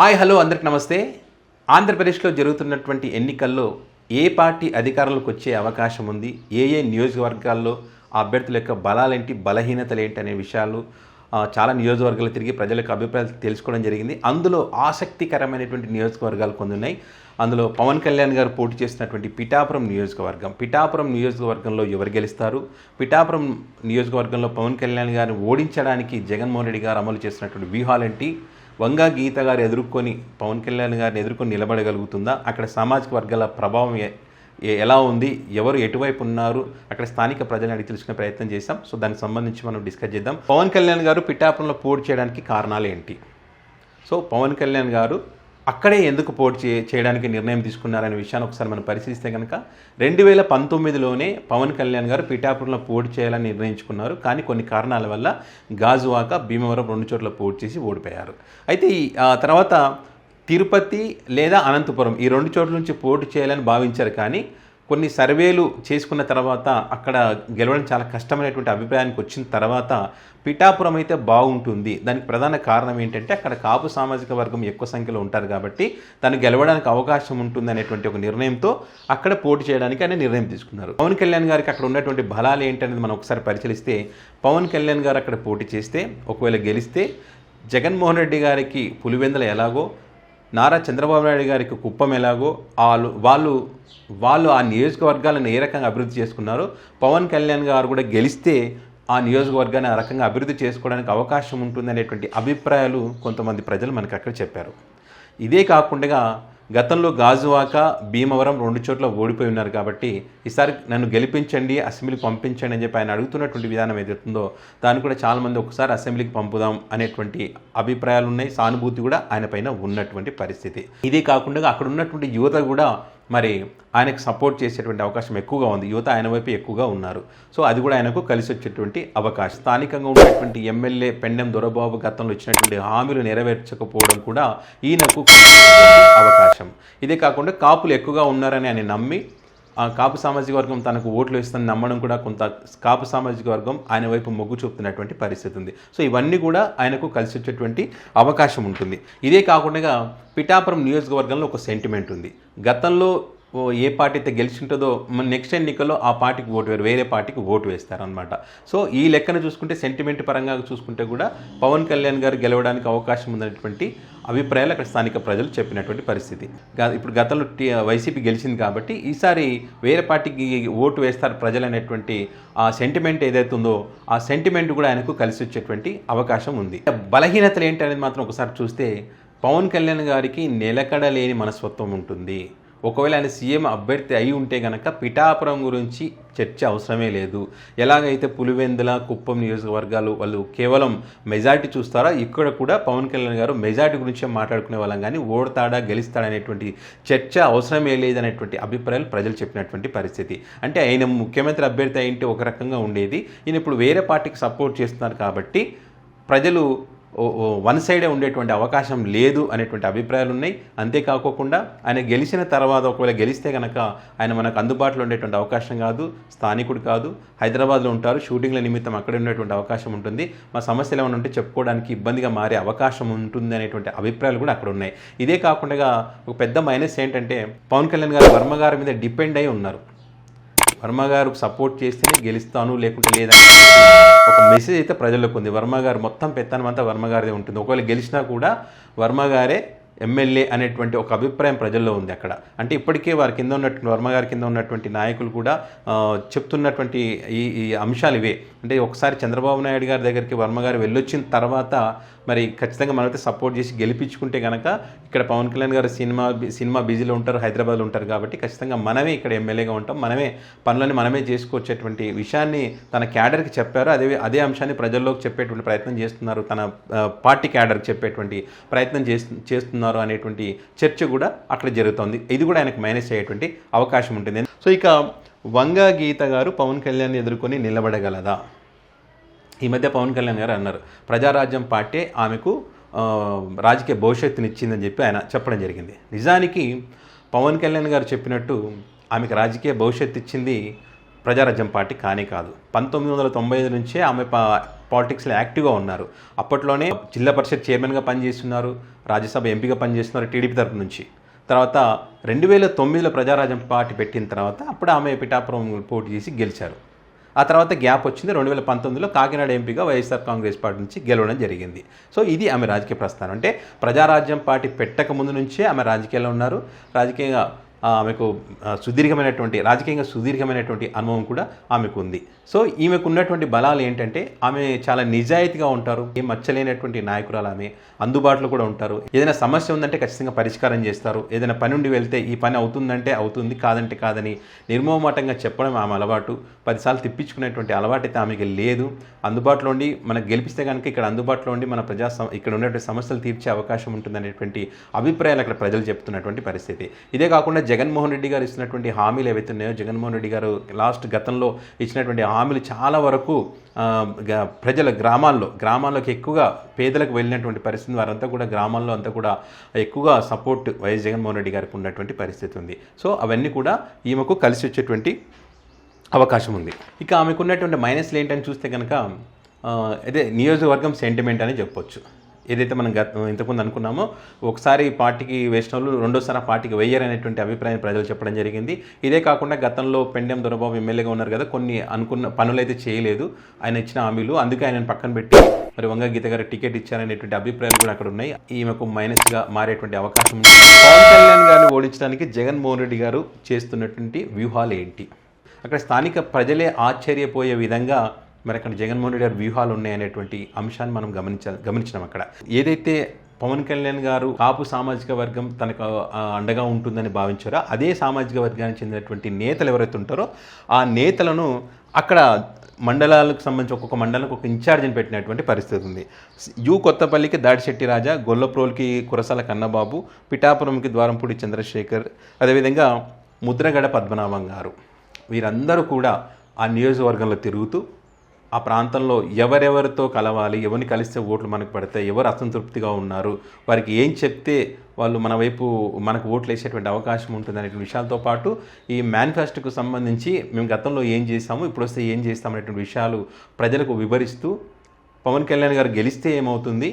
Hi hello అందరికి నమస్తే. ఆంధ్రప్రదేశ్లో జరుగుతున్నటువంటి ఎన్నికల్లో ఏ పార్టీ అధికారంలోకి వచ్చే అవకాశం ఉంది, ఏ నియోజకవర్గాల్లో ఆ అభ్యర్థుల యొక్క బలాలేంటి, బలహీనతలు ఏంటి అనే విషయాలు చాలా నియోజకవర్గాలు తిరిగి ప్రజల యొక్క అభిప్రాయాలు తెలుసుకోవడం జరిగింది. అందులో ఆసక్తికరమైనటువంటి నియోజకవర్గాలు కొన్ని ఉన్నాయి. అందులో పవన్ కళ్యాణ్ గారు పోటీ చేసినటువంటి పిఠాపురం నియోజకవర్గంలో ఎవరు గెలుస్తారు, పిఠాపురం నియోజకవర్గంలో పవన్ కళ్యాణ్ గారిని ఓడించడానికి జగన్మోహన్ రెడ్డి గారు అమలు చేసినటువంటి వ్యూహాలేంటి, వంగా గీత గారు పవన్ కళ్యాణ్ గారిని ఎదుర్కొని నిలబడగలుగుతుందా, అక్కడ సామాజిక వర్గాల ప్రభావం ఎలా ఉంది, ఎవరు ఎటువైపు ఉన్నారు, అక్కడ స్థానిక ప్రజలను అడిగి తెలుసుకునే ప్రయత్నం చేశాం. సో దానికి సంబంధించి మనం డిస్కస్ చేద్దాం. పవన్ కళ్యాణ్ గారు పిఠాపురంలో పోటీ చేయడానికి కారణాలు ఏంటి, సో పవన్ కళ్యాణ్ గారు అక్కడే ఎందుకు పోటీ చేయడానికి నిర్ణయం తీసుకున్నారనే విషయాన్ని ఒకసారి మనం పరిశీలిస్తే కనుక 2019లోనే పవన్ కళ్యాణ్ గారు పిఠాపురంలో పోటీ చేయాలని నిర్ణయించుకున్నారు. కానీ కొన్ని కారణాల వల్ల గాజువాక, భీమవరం 2 చోట్ల పోటీ చేసి ఓడిపోయారు. అయితే తర్వాత తిరుపతి లేదా అనంతపురం ఈ 2 చోట్ల నుంచి పోటీ చేయాలని భావించారు. కానీ కొన్ని సర్వేలు చేసుకున్న తర్వాత అక్కడ గెలవడం చాలా కష్టమైనటువంటి అభిప్రాయానికి వచ్చిన తర్వాత పిఠాపురం అయితే బాగుంటుంది. దానికి ప్రధాన కారణం ఏంటంటే అక్కడ కాపు సామాజిక వర్గం ఎక్కువ సంఖ్యలో ఉంటారు కాబట్టి దాన్ని గెలవడానికి అవకాశం ఉంటుంది అనేటువంటి ఒక నిర్ణయంతో అక్కడ పోటీ చేయడానికి ఆయన నిర్ణయం తీసుకున్నారు. పవన్ కళ్యాణ్ గారికి అక్కడ ఉన్నటువంటి బలాలు ఏంటనేది మనం ఒకసారి పరిశీలిస్తే, పవన్ కళ్యాణ్ గారు అక్కడ పోటీ చేస్తే ఒకవేళ గెలిస్తే జగన్మోహన్ రెడ్డి గారికి పులివెందుల ఎలాగో, నారా చంద్రబాబు నాయుడు గారికి కుప్పం ఎలాగో వాళ్ళు ఆ నియోజకవర్గాలను ఏ రకంగా అభివృద్ధి చేసుకున్నారో పవన్ కళ్యాణ్ గారు కూడా గెలిస్తే ఆ నియోజకవర్గాన్ని ఆ రకంగా అభివృద్ధి చేసుకోవడానికి అవకాశం ఉంటుంది అనేటువంటి అభిప్రాయాలు కొంతమంది ప్రజలు మనకు అక్కడ చెప్పారు. ఇదే కాకుండా గతంలో గాజువాక, భీమవరం 2 చోట్ల ఓడిపోయి ఉన్నారు కాబట్టి ఈసారి నన్ను గెలిపించండి, అసెంబ్లీకి పంపించండి అని చెప్పి ఆయన అడుగుతున్నటువంటి విధానం ఏదైతుందో దాన్ని కూడా చాలామంది ఒకసారి అసెంబ్లీకి పంపుదాం అనేటువంటి అభిప్రాయాలు ఉన్నాయి. సానుభూతి కూడా ఆయన పైన ఉన్నటువంటి పరిస్థితి. ఇదే కాకుండా అక్కడ ఉన్నటువంటి యువత కూడా మరి ఆయనకు సపోర్ట్ చేసేటువంటి అవకాశం ఎక్కువగా ఉంది. యువత ఆయన వైపు ఎక్కువగా ఉన్నారు. సో అది కూడా ఆయనకు కలిసి వచ్చేటువంటి అవకాశం. స్థానికంగా ఉన్నటువంటి ఎమ్మెల్యే పెండెం దొరబాబు గతంలో ఇచ్చినటువంటి హామీలు నెరవేర్చకపోవడం కూడా ఈయనకు అవకాశం. ఇదే కాకుండా కాపులు ఎక్కువగా ఉన్నారని ఆయన నమ్మి ఆ కాపు సామాజిక వర్గం తనకు ఓట్లు వేస్తుందని నమ్మడం కూడా కొంత కాపు సామాజిక వర్గం ఆయన వైపు మొగ్గు చూపుతున్నటువంటి పరిస్థితి ఉంది. సో ఇవన్నీ కూడా ఆయనకు కలిసి వచ్చేటువంటి అవకాశం ఉంటుంది. ఇదే కాకుండా పిఠాపురం నియోజకవర్గంలో ఒక సెంటిమెంట్ ఉంది. గతంలో ఏ పార్టీ అయితే గెలిచింటుందో నెక్స్ట్ ఎన్నికల్లో ఆ పార్టీకి వేరే పార్టీకి ఓటు వేస్తారనమాట. సో ఈ లెక్కన చూసుకుంటే సెంటిమెంట్ పరంగా చూసుకుంటే కూడా పవన్ కళ్యాణ్ గారు గెలవడానికి అవకాశం ఉందనేటువంటి అభిప్రాయాలు అక్కడ స్థానిక ప్రజలు చెప్పినటువంటి పరిస్థితి. ఇప్పుడు గతంలో వైసీపీ గెలిచింది కాబట్టి ఈసారి వేరే పార్టీకి ఓటు వేస్తారు ప్రజలు అనేటువంటి ఆ సెంటిమెంట్ ఏదైతే ఉందో ఆ సెంటిమెంట్ కూడా ఆయనకు కలిసి వచ్చేటువంటి అవకాశం ఉంది. బలహీనతలు ఏంటి అనేది మాత్రం ఒకసారి చూస్తే పవన్ కళ్యాణ్ గారికి నిలకడలేని మనస్తత్వం ఉంటుంది. ఒకవేళ ఆయన సీఎం అభ్యర్థి అయి ఉంటే కనుక పిఠాపురం గురించి చర్చ అవసరమే లేదు. ఎలాగైతే పులివెందుల, కుప్పం నియోజకవర్గాలు వాళ్ళు కేవలం మెజార్టీ చూస్తారో ఇక్కడ కూడా పవన్ కళ్యాణ్ గారు మెజార్టీ గురించే మాట్లాడుకునే వాళ్ళం, కానీ ఓడతాడా గెలుస్తాడా అనేటువంటి చర్చ అవసరమే లేదనేటువంటి అభిప్రాయాలు ప్రజలు చెప్పినటువంటి పరిస్థితి. అంటే ఆయన ముఖ్యమంత్రి అభ్యర్థి అయింటే ఒక రకంగా ఉండేది, ఈయన ఇప్పుడు వేరే పార్టీకి సపోర్ట్ చేస్తున్నారు కాబట్టి ప్రజలు వన్ సైడే ఉండేటువంటి అవకాశం లేదు అనేటువంటి అభిప్రాయాలు ఉన్నాయి. అంతేకాకుండా ఆయన గెలిచిన తర్వాత ఒకవేళ గెలిస్తే కనుక ఆయన మనకు అందుబాటులో ఉండేటువంటి అవకాశం కాదు, స్థానికుడు కాదు, హైదరాబాద్లో ఉంటారు, షూటింగ్ల నిమిత్తం అక్కడ ఉండేటువంటి అవకాశం ఉంటుంది, మా సమస్యలు ఏమైనా ఉంటే చెప్పుకోవడానికి ఇబ్బందిగా మారే అవకాశం ఉంటుంది అనేటువంటి అభిప్రాయాలు కూడా అక్కడ ఉన్నాయి. ఇదే కాకుండా ఒక పెద్ద మైనస్ ఏంటంటే పవన్ కళ్యాణ్ గారు వర్మ గారి మీద డిపెండ్ అయి ఉన్నారు. వర్మ గారు సపోర్ట్ చేస్తేనే గెలుస్తాను లేకుంటే లేదని ఒక మెసేజ్ అయితే ప్రజలకు ఉంది. వర్మ గారు మొత్తం పెత్తనం అంతా వర్మ గారిదే ఉంటుంది. ఒకవేళ గెలిచినా కూడా వర్మ గారే ఎమ్మెల్యే అనేటువంటి ఒక అభిప్రాయం ప్రజల్లో ఉంది అక్కడ. అంటే ఇప్పటికే వారి కింద ఉన్నటువంటి వర్మ గారి కింద ఉన్నటువంటి నాయకులు కూడా చెప్తున్నటువంటి ఈ అంశాలు ఇవే. అంటే ఒకసారి చంద్రబాబు నాయుడు గారి దగ్గరికి వర్మ గారు వెళ్ళొచ్చిన తర్వాత మరి ఖచ్చితంగా మనమైతే సపోర్ట్ చేసి గెలిపించుకుంటే కనుక ఇక్కడ పవన్ కళ్యాణ్ గారు సినిమా బిజీలో ఉంటారు, హైదరాబాద్లో ఉంటారు కాబట్టి ఖచ్చితంగా మనమే ఇక్కడ ఎమ్మెల్యేగా ఉంటాం, మనమే పనులని మనమే చేసుకొచ్చేటువంటి విషయాన్ని తన క్యాడర్కి చెప్పారు. అదే అంశాన్ని ప్రజల్లోకి చెప్పేటువంటి ప్రయత్నం చేస్తున్నారు, తన పార్టీ క్యాడర్కి చెప్పేటువంటి ప్రయత్నం చేస్తున్నారు అనేటువంటి చర్చ కూడా అక్కడ జరుగుతుంది. ఇది కూడా ఆయనకు మైనస్ అయ్యేటువంటి అవకాశం ఉంటుంది. సో ఇక వంగా గీత గారు పవన్ కళ్యాణ్ ఎదుర్కొని నిలబడగలదా? ఈ మధ్య పవన్ కళ్యాణ్ గారు అన్నారు ప్రజారాజ్యం పార్టీ ఆమెకు రాజకీయ భవిష్యత్తునిచ్చిందని చెప్పి ఆయన చెప్పడం జరిగింది. నిజానికి పవన్ కళ్యాణ్ గారు చెప్పినట్టు ఆమెకు రాజకీయ భవిష్యత్తు ఇచ్చింది ప్రజారాజ్యం పార్టీ కానే కాదు. 1995 నుంచే ఆమె పాలిటిక్స్లో యాక్టివ్గా ఉన్నారు. అప్పట్లోనే జిల్లా పరిషత్ చైర్మన్గా పనిచేస్తున్నారు, రాజ్యసభ ఎంపీగా పనిచేస్తున్నారు టీడీపీ తరపు నుంచి. తర్వాత 2009లో ప్రజారాజ్యం పార్టీ పెట్టిన తర్వాత అప్పుడు ఆమె పిఠాపురం పోటీ చేసి గెలిచారు. ఆ తర్వాత గ్యాప్ వచ్చింది. 2019లో కాకినాడ ఎంపీగా వైఎస్ఆర్ కాంగ్రెస్ పార్టీ నుంచి గెలవడం జరిగింది. సో ఇది ఆమె రాజకీయ ప్రస్థానం. అంటే ప్రజారాజ్యం పార్టీ పెట్టక ముందు నుంచే ఆమె రాజకీయాల్లో ఉన్నారు. రాజకీయంగా ఆమెకు రాజకీయంగా సుదీర్ఘమైనటువంటి అనుభవం కూడా ఆమెకు ఉంది. సో ఈమెకు ఉన్నటువంటి బలాలు ఏంటంటే ఆమె చాలా నిజాయితీగా ఉంటారు. ఏం మచ్చలేనటువంటి నాయకురాలు ఆమె. అందుబాటులో కూడా ఉంటారు. ఏదైనా సమస్య ఉందంటే ఖచ్చితంగా పరిష్కారం చేస్తారు. ఏదైనా పని ఉండి వెళ్తే ఈ పని అవుతుందంటే అవుతుంది, కాదంటే కాదని నిర్మోహమాటంగా చెప్పడం ఆమె అలవాటు. 10 సార్లు తిప్పించుకునేటువంటి అలవాటు అయితే ఆమెకి లేదు. అందుబాటులో ఉండి మనకు గెలిపిస్తే కనుక ఇక్కడ అందుబాటులో ఉండి మన ఇక్కడ ఉన్నటువంటి సమస్యలు తీర్చే అవకాశం ఉంటుందనేటువంటి అభిప్రాయాలు అక్కడ ప్రజలు చెప్తున్నటువంటి పరిస్థితి. ఇదే కాకుండా జగన్మోహన్ రెడ్డి గారు ఇస్తున్నటువంటి హామీలు ఏవైతే ఉన్నాయో, జగన్మోహన్ రెడ్డి గారు గతంలో ఇచ్చినటువంటి హామీలు చాలా వరకు ప్రజల గ్రామాల్లోకి ఎక్కువగా పేదలకు వెళ్ళినటువంటి పరిస్థితి. వారంతా కూడా గ్రామాల్లో అంతా కూడా ఎక్కువగా సపోర్ట్ వైఎస్ జగన్మోహన్ రెడ్డి గారికి ఉన్నటువంటి పరిస్థితి ఉంది. సో అవన్నీ కూడా ఈమెకు కలిసి వచ్చేటువంటి అవకాశం ఉంది. ఇక ఆమెకు ఉన్నటువంటి మైనస్లు ఏంటని చూస్తే కనుక అదే నియోజకవర్గం సెంటిమెంట్ అని చెప్పొచ్చు. ఏదైతే మనం ఇంతకుముందు అనుకున్నామో, ఒకసారి పార్టీకి వేసిన వాళ్ళు రెండోసారి ఆ పార్టీకి వెయ్యరనేటువంటి అభిప్రాయం ప్రజలు చెప్పడం జరిగింది. ఇదే కాకుండా గతంలో పెండెం దొరబాబు ఎమ్మెల్యేగా ఉన్నారు కదా, కొన్ని అనుకున్న పనులైతే చేయలేదు ఆయన ఇచ్చిన హామీలు. అందుకే ఆయనను పక్కన పెట్టి మరి వంగ గీత గారు టికెట్ ఇచ్చారనేటువంటి అభిప్రాయాలు కూడా అక్కడ ఉన్నాయి. ఈమెకు మైనస్గా మారేటువంటి అవకాశం ఉంది. పవన్ కళ్యాణ్ గారిని ఓడించడానికి జగన్మోహన్ రెడ్డి గారు చేస్తున్నటువంటి వ్యూహాలు ఏంటి? అక్కడ స్థానిక ప్రజలే ఆశ్చర్యపోయే విధంగా మరి అక్కడ జగన్మోహన్ రెడ్డి గారు వ్యూహాలు ఉన్నాయనేటువంటి అంశాన్ని మనం గమనించినాం. అక్కడ ఏదైతే పవన్ కళ్యాణ్ గారు కాపు సామాజిక వర్గం తనకు అండగా ఉంటుందని భావించారో, అదే సామాజిక వర్గానికి చెందినటువంటి నేతలు ఎవరైతే ఉంటారో ఆ నేతలను అక్కడ మండలాలకు సంబంధించి ఒక్కొక్క మండలానికి ఒక ఇన్ఛార్జిని పెట్టినటువంటి పరిస్థితి ఉంది. కొత్తపల్లికి దాడిశెట్టి రాజా, గొల్లప్రోల్కి కురసాల కన్నబాబు, పిఠాపురంకి ద్వారంపూడి చంద్రశేఖర్, అదేవిధంగా ముద్రగడ పద్మనాభం గారు, వీరందరూ కూడా ఆ నియోజకవర్గంలో తిరుగుతూ ఆ ప్రాంతంలో ఎవరెవరితో కలవాలి, ఎవరిని కలిస్తే ఓట్లు మనకు పడతాయి, ఎవరు అసంతృప్తిగా ఉన్నారు, వారికి ఏం చెప్తే వాళ్ళు మనకు ఓట్లు వేసేటువంటి అవకాశం ఉంటుంది అనే విషయాలతో పాటు ఈ మేనిఫెస్టోకు సంబంధించి మేము గతంలో ఏం చేస్తాము, ఇప్పుడు వస్తే ఏం చేస్తాం అనేటువంటి విషయాలు ప్రజలకు వివరిస్తూ పవన్ కళ్యాణ్ గారు గెలిస్తే ఏమవుతుంది,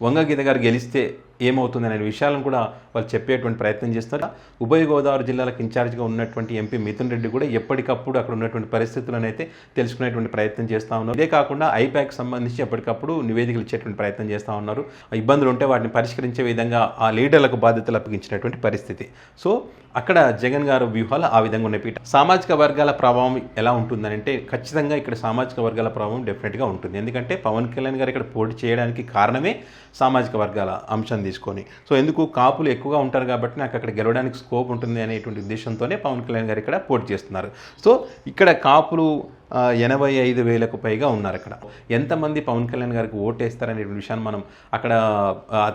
వంగ గీత గారు గెలిస్తే ఏమవుతుంది అనే విషయాలను కూడా వాళ్ళు చెప్పేటువంటి ప్రయత్నం చేస్తారు. ఉభయ గోదావరి జిల్లాలకు ఇన్ఛార్జ్గా ఉన్నటువంటి ఎంపీ మిథున్ రెడ్డి కూడా ఎప్పటికప్పుడు అక్కడ ఉన్నటువంటి పరిస్థితులను అయితే తెలుసుకునేటువంటి ప్రయత్నం చేస్తూ ఉన్నారు. ఇదే కాకుండా ఐప్యాక్ సంబంధించి ఎప్పటికప్పుడు నివేదికలు ఇచ్చేటువంటి ప్రయత్నం చేస్తూ ఉన్నారు. ఇబ్బందులు ఉంటే వాటిని పరిష్కరించే విధంగా ఆ లీడర్లకు బాధ్యతలు అప్పగించినటువంటి పరిస్థితి. సో అక్కడ జగన్ గారు వ్యూహాలు ఆ విధంగా ఉన్నాయి. సామాజిక వర్గాల ప్రభావం ఎలా ఉంటుందని అంటే ఖచ్చితంగా ఇక్కడ సామాజిక వర్గాల ప్రభావం డెఫినెట్గా ఉంటుంది. ఎందుకంటే పవన్ కళ్యాణ్ గారు ఇక్కడ పోటీ చేయడానికి కారణమే సామాజిక వర్గాల అంశం తీసుకొని. సో ఎందుకు కాపులు ఎక్కువగా ఉంటారు కాబట్టి నాకు అక్కడ గెలవడానికి స్కోప్ ఉంటుంది అనేటువంటి ఉద్దేశంతోనే పవన్ కళ్యాణ్ గారు ఇక్కడ పోటీ చేస్తున్నారు. సో ఇక్కడ కాపులు 85,000కు పైగా ఉన్నారు. అక్కడ ఎంతమంది పవన్ కళ్యాణ్ గారికి ఓటేస్తారనే విషయాన్ని మనం అక్కడ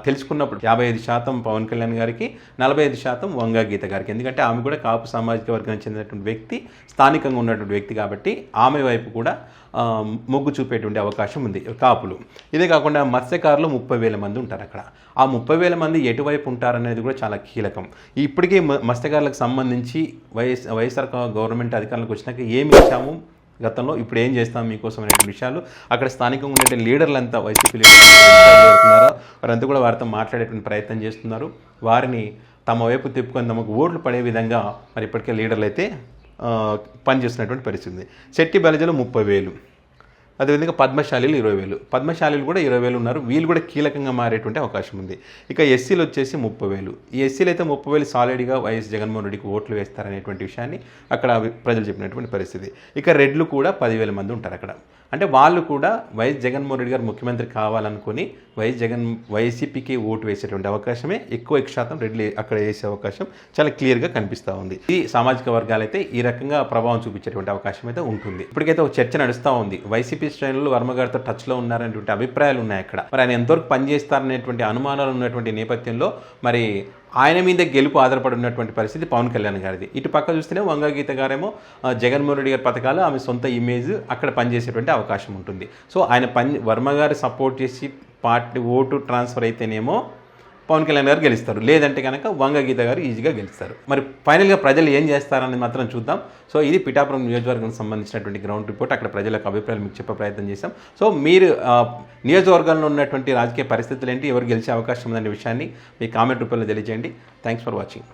తెలుసుకున్నప్పుడు 55% పవన్ కళ్యాణ్ గారికి, 45% వంగ గీత గారికి. ఎందుకంటే ఆమె కూడా కాపు సామాజిక వర్గానికి చెందినటువంటి వ్యక్తి, స్థానికంగా ఉన్నటువంటి వ్యక్తి కాబట్టి ఆమె వైపు కూడా మొగ్గు చూపేటువంటి అవకాశం ఉంది కాపులు. ఇదే కాకుండా మత్స్యకారులు 30,000 మంది ఉంటారు అక్కడ. ఆ 30,000 మంది ఎటువైపు ఉంటారనేది కూడా చాలా కీలకం. ఇప్పటికీ మత్స్యకారులకు సంబంధించి వైఎస్ఆర్ గవర్నమెంట్ అధికారులకు వచ్చినాక ఏమి ఇచ్చాము గతంలో, ఇప్పుడు ఏం చేస్తాం మీకోసం అనే విషయాలు అక్కడ స్థానికంగా ఉండే లీడర్లు అంతా వైసీపీ లీడర్లు వారంతా కూడా వారితో మాట్లాడేటువంటి ప్రయత్నం చేస్తున్నారు. వారిని తమ వైపు తిప్పుకొని తమకు ఓట్లు పడే విధంగా మరి ఇప్పటికే లీడర్లు అయితే పనిచేస్తున్నటువంటి పరిస్థితి. శెట్టి బలిజలు 30,000, అదేవిధంగా పద్మశాలీలు 20,000. పద్మశాలీలు కూడా 20,000 ఉన్నారు. వీళ్ళు కూడా కీలకంగా మారేటువంటి అవకాశం ఉంది. ఇక ఎస్సీలు వచ్చేసి 30,000. ఈ ఎస్సీలు అయితే 30,000 సాలిడ్గా వైఎస్ జగన్మోహన్ రెడ్డికి ఓట్లు వేస్తారనేటువంటి విషయాన్ని అక్కడ ప్రజలు చెప్పినటువంటి పరిస్థితి. ఇక రెడ్లు కూడా 10,000 మంది ఉంటారు అక్కడ. అంటే వాళ్ళు కూడా వైఎస్ జగన్మోహన్ రెడ్డి గారు ముఖ్యమంత్రి కావాలనుకుని వైసీపీకి ఓటు వేసేటువంటి అవకాశమే ఎక్కువ శాతం రెడ్లు అక్కడ వేసే అవకాశం చాలా క్లియర్గా కనిపిస్తూ ఉంది. ఈ సామాజిక వర్గాలైతే ఈ రకంగా ప్రభావం చూపించేటువంటి అవకాశం అయితే ఉంటుంది. ఇప్పటికైతే ఒక చర్చ నడుస్తూ ఉంది. వైసీపీ శ్రేణులు వర్మ గారితో టచ్లో ఉన్నారనేటువంటి అభిప్రాయాలు ఉన్నాయి అక్కడ. మరి ఆయన ఎంతవరకు పనిచేస్తారనేటువంటి అనుమానాలు ఉన్నటువంటి నేపథ్యంలో మరి ఆయన మీద గెలుపు ఆధారపడి ఉన్నటువంటి పరిస్థితి పవన్ కళ్యాణ్ గారిది. ఇటు పక్క చూస్తేనే వంగ గీత గారేమో జగన్మోహన్ రెడ్డి గారి పథకాలు, ఆమె సొంత ఇమేజ్ అక్కడ పనిచేసేటువంటి అవకాశం ఉంటుంది. సో ఆయన వర్మ గారు సపోర్ట్ చేసి పార్టీ ఓటు ట్రాన్స్ఫర్ అయితేనేమో పవన్ కళ్యాణ్ గారు గెలుస్తారు, లేదంటే కనుక వంగ గీత గారు ఈజీగా గెలుస్తారు. మరి ఫైనల్గా ప్రజలు ఏం చేస్తారనేది మాత్రం చూద్దాం. సో ఇది పిఠాపురం నియోజకవర్గానికి సంబంధించినటువంటి గ్రౌండ్ రిపోర్ట్. అక్కడ ప్రజల యొక్క అభిప్రాయాలు మీకు చెప్పే ప్రయత్నం చేశాం. సో మీరు నియోజకవర్గంలో ఉన్నటువంటి రాజకీయ పరిస్థితులు ఏంటి, ఎవరు గెలిచే అవకాశం ఉందనే విషయాన్ని మీ కామెంట్ రూపంలో తెలియజేయండి. Thanks for watching.